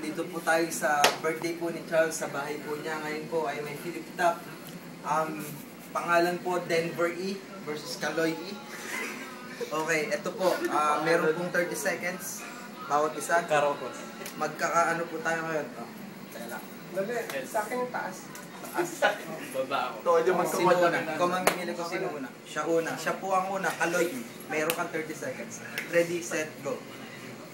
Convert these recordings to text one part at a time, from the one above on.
nandito po tayo sa birthday po ni Charles sa bahay po niya. Ngayon po ay may Philip Top. Pangalan po Denver E versus Kaloy E. Okay, ito po. Meron pong 30 seconds. Bawat isa. Karokos. Magkakaano po tayo ngayon. Kaya lang. Dali, sa akin yung taas. Baba ako. Sino una? Ikaw mamimili ko sino una. Siya una. Siya po ang una. Kaloy E. Meron kang 30 seconds. Ready, set, go.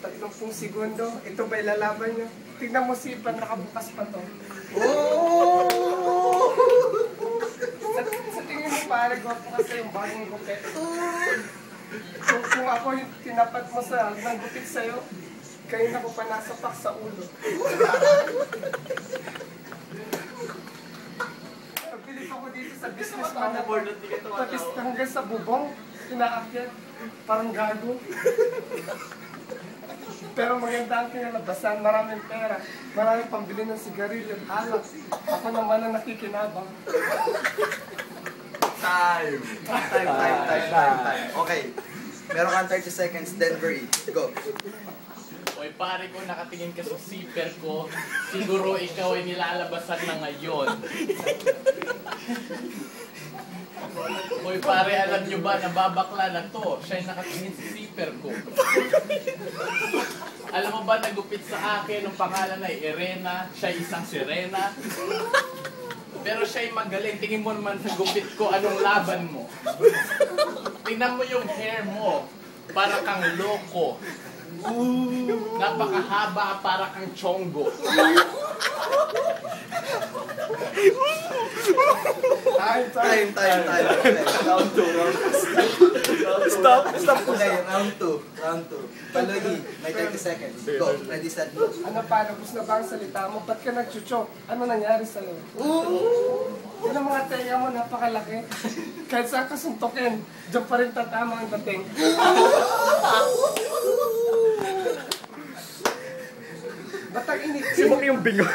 30 segundo. Ito ba ilalaban niyo? Tignan mo si Ipan, nakabukas pa to. Oh! Sa tingin mo pare, gwapo kasi yung bagong gupit. Kung ako yung tinapat mo sa ng gupit sa'yo, kayo na ko pa nasapak sa ulo. Nabilit ako dito sa businessman na tapos hanggang sa bubong, tinaakyat, parang gago. Pero maganda ang kinalabasan, maraming pera, maraming pambili ng sigarilyo at alak. Ako naman ang nakikinabang. Time. Okay. Meron kang 30 seconds, Denver E. Go. Oy, pare ko, nakatingin ka sa zipper ko. Siguro ikaw ay nilalabasan na ngayon. Oy, pare, alam nyo ba, nababakla na to. Siya ay nakatingin sa zipper ko. Alam mo ba, nagupit sa akin, ang pangalan ay Irena. Siya ay isang sirena. Pero siya ay magaling. Tingin mo naman sa gupit ko, anong laban mo? Tingnan mo yung hair mo. Para kang loko. Napakahaba, para kang chongo. Time. Round 2. Stop. Okay, round 2. Kaloy E, may 30 seconds. Go. Ready, set, go. Ano pa, nabus na ba ang salita mo? Ba't ka nagchuchok? Ano nangyari sa'yo? Yun ang mga tenga mo, napakalaki. Kahit saan ka suntukin, diyan pa rin tatama ang dating. Ba't ang init-init? Sibok yung bingo.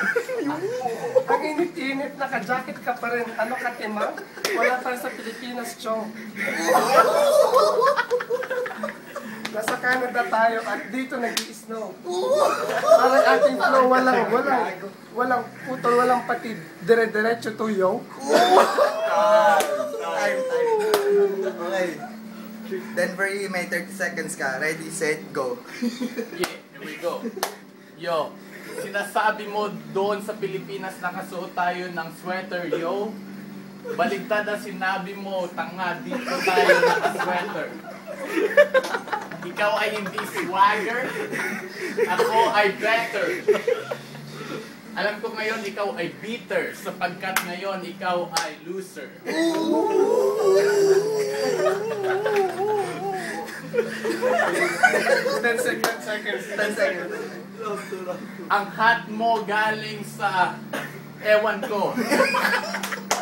Ang init-init, naka-jacket ka pa rin. Ano ka, timang? Wala tayo sa Pilipinas, chong. Nasa Canada tayo at dito nag-i-snow. Parang ating flow, walang putol, walang patid. Dire-diretso to, yo. Time. Okay. Denver E, may 30 seconds ka. Ready, set, go. Yeah, here we go. Yo, sinasabi mo doon sa Pilipinas nakasuot tayo ng sweater, yo. Baligtad ang sinabi mo, tanga, dito tayo naka-sweater. Ikaw ay hindi swagger, ako ay better. Alam ko ngayon ikaw ay bitter, sapagkat ngayon ikaw ay loser. 10 seconds. Ang hat mo galing sa ewan ko.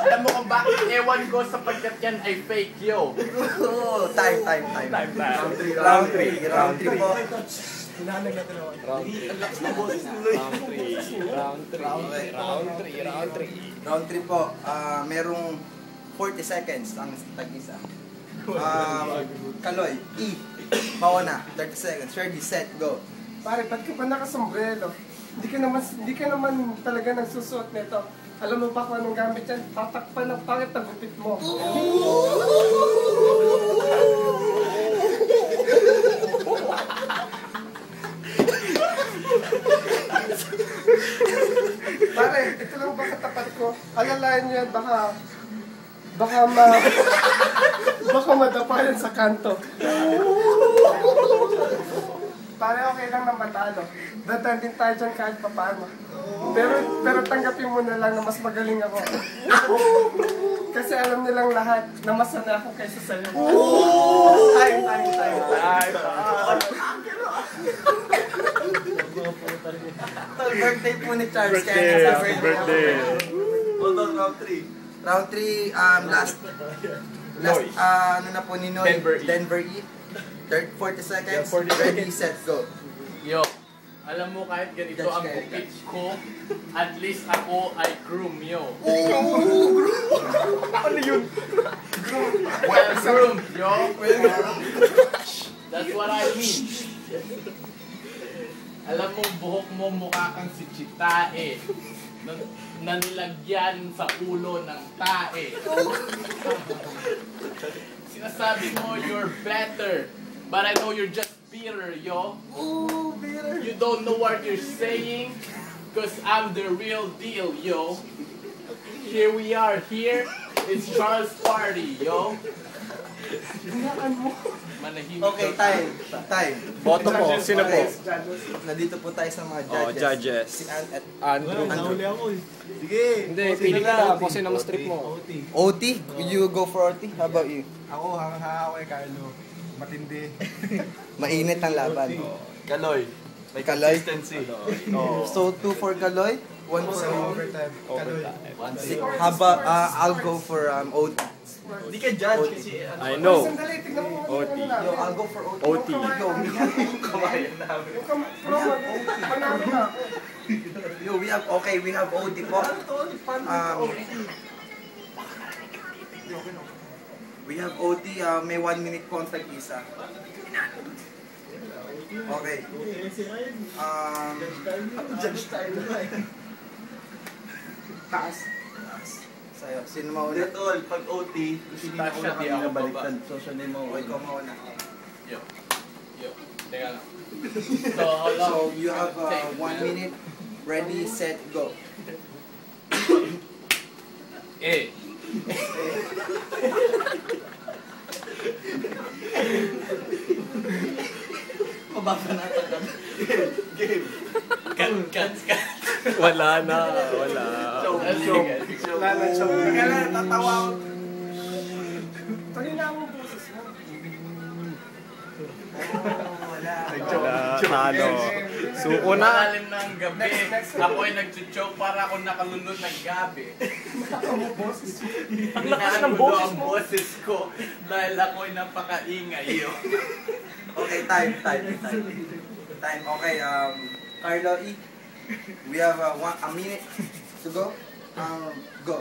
Alam mo kung bakit ewan ko, sapagkat yan ay fake, yo. Time. Round 3 po. Round 3 po. Merong 40 seconds ang tag-isa. Kaloy E, mauna, 30 seconds. Ready, set, go. Pare, ba't ka ba nakasombrero? Hindi ka naman talaga nagsusuot nito. Alam mo ba kung anong gamit yan? Tatakpan ng pangit na gupit mo. Pare, ito lang ba katapat ko? Alalayan niyo yan, baka madapa yan sa kanto. Pare, okay lang na matalo. Dadaan din tayo dyan kahit papaano. Pero tanggapin mo na lang na mas magaling ako. Kasi alam nilang lahat na mas sana ako kaysa sa'yo. Time. Birthday po ni Charles. Birthday. Hold on, round 3. Round 3, last, ano na po ni Noy? Denver E. 40 seconds. Ready, set, go. Yo, alam mo kahit ganito ang gupit ko, at least ako ay groom, yo. Ano yun? Well groomed, yo. That's what I mean. Alam mo, buhok mo mukha kang si Chitae. Na nilagyan sa ulo ng tae. Sinasabi mo, you're better. But I know you're just bitter, yo. Ooh, bitter. You don't know what you're saying. Cause I'm the real deal, yo. Here we are, here. It's Charles Party, yo. Manahimik Okay, daw. time. Boto po. Sino po? Okay. Nandito po tayo sa mga judges. Oh, judges. Si Ann at Andrew. Sige. Hindi, pili ka. Kung sino mas trip mo. OT. You go for OT? How about you? Ako, hanga-hanga kay Carlo. Matindi. Mainit ang laban. Kaloy. May Kaloy? consistency. So, 2 for Kaloy, 1 for Sa OT. overtime. Kaloy. How about, I'll go for OT. Hindi ka judge kasi I know. Sandali, tignan mo OT. yung ano namin. Yo, I'll go for OT. OT. Yo, kabayan namin. Yung promo, panalo na ako. yo, we have OT po. We have OT, may 1 minute po ang tag-isa. Okay. Judge tayo na Taas. Sa'yo, sino mauna? That's all. Pag OT, kasi hindi na Tasha, una di kami ako nabaliktad. So, siya na yung O, mauna. ikaw mauna. Yo. Teka lang. So, how long? So, you have Take 1 minute. Ready, set, go. Eh. Mababa na tagal. Game. Cut. Wala na. Wala. Wala na siya. Kaya na, tatawa ako. Kanina akong boses mo. Wala. Wala. Talo. Suko na. Malalim ng gabi. Ako ay nag-choke para ako nakalunod ng gabi. Ang lakas ng Inaano boses ang mo. boses ko dahil ako ay napakaingay. Yo. Okay, time. Okay, Carlo E. We have a minute to go. Go.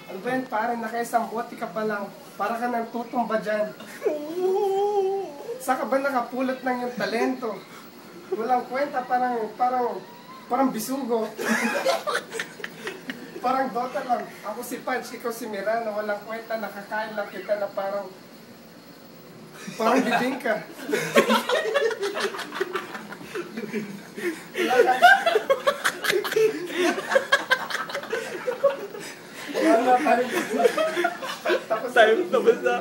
Ano ba yan, pare, nakaisang bote ka pa lang. Para ka nang tutumba dyan. Saan ka ba nakapulot ng yung talento? Walang kwenta, parang bisugo. Parang Dota lang. Ako si Punch, ikaw si Mirana. Walang kwenta, nakakain lang kita na parang bibingka. Wala na, parang tapos Time tapos na.